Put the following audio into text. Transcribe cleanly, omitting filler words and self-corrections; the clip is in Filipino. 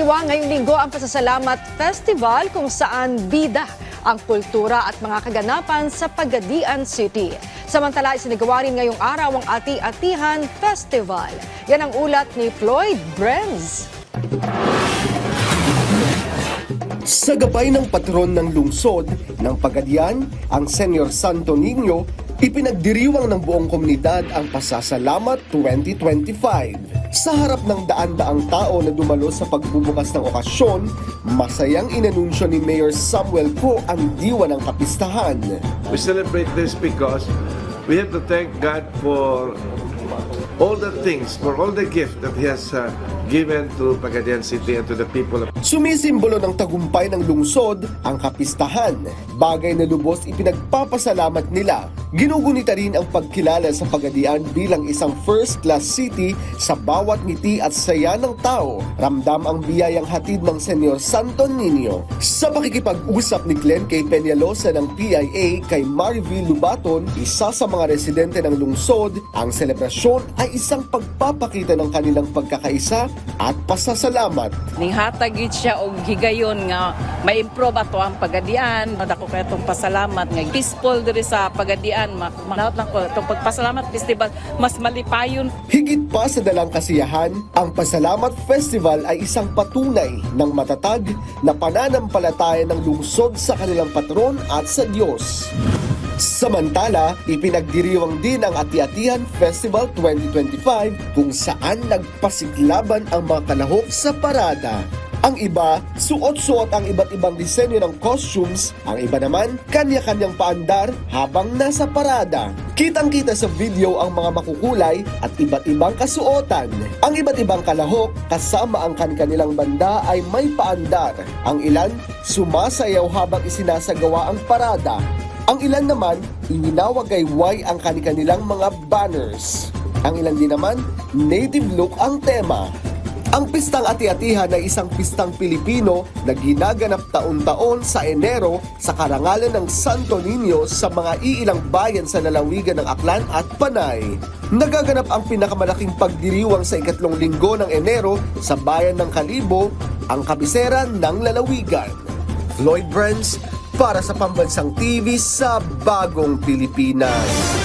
Nagdiriwang ngayong linggo ang Pasasalamat Festival kung saan bida ang kultura at mga kaganapan sa Pagadian City. Samantala, isinagawa rin ngayong araw ang Ati-Atihan Festival. Yan ang ulat ni Floyd Brenz. Sa gabay ng patron ng lungsod ng Pagadian, ang Senior Santo Niño, ipinagdiriwang ng buong komunidad ang Pasasalamat 2025. Sa harap ng daan-daang tao na dumalo sa pagbubukas ng okasyon, masayang inanunsyo ni Mayor Samuel Ko ang diwa ng kapistahan. We celebrate this because we have to thank God for all the things, for all the gift that He has given to Pagadian City and to the people of... Sumisimbolo ng tagumpay ng lungsod ang kapistahan, bagay na lubos ipinagpapasalamat nila. Ginugunita rin ang pagkilala sa Pagadian bilang isang first-class city sa bawat ngiti at saya ng tao. Ramdam ang biyayang hatid ng Senior Santo Niño. Sa pakikipag-usap ni Glenn K. Peñalosa ng PIA kay Marivil Lubaton, isa sa mga residente ng lungsod, ang selebrasyon ay isang pagpapakita ng kanilang pagkakaisa at pasasalamat. Ning hatagid siya og higayon nga ma-improve ato ang Pagadian. Dako kay atong pasalamat nga peaceful diri sa Pagadian. Manawat lang ko itong pagpasalamat festival mas malipayon. Higit pa sa dalang kasiyahan, ang Pasalamat Festival ay isang patunay ng matatag na pananampalataya ng lungsod sa kanilang patron at sa Diyos. Samantala, ipinagdiriwang din ang Ati-Atihan Festival 2025 kung saan nagpasiglaban ang mga kalahok sa parada. Ang iba, suot-suot ang iba't ibang disenyo ng costumes, ang iba naman, kanya-kanyang paandar habang nasa parada. Kitang-kita sa video ang mga makukulay at iba't ibang kasuotan. Ang iba't ibang kalahok kasama ang kanilang banda ay may paandar. Ang ilan, sumasayaw habang isinasagawa ang parada. Ang ilan naman, ininawagayway ang kanilang mga banners. Ang ilan din naman, native look ang tema. Ang pistang Ati-Atihan ay isang pistang Pilipino na ginaganap taon-taon sa Enero sa karangalan ng Santo Niño sa mga iilang bayan sa lalawigan ng Aklan at Panay. Nagaganap ang pinakamalaking pagdiriwang sa ikatlong linggo ng Enero sa bayan ng Kalibo, ang kabisera ng lalawigan. Floyd Brenz para sa Pambansang TV sa Bagong Pilipinas.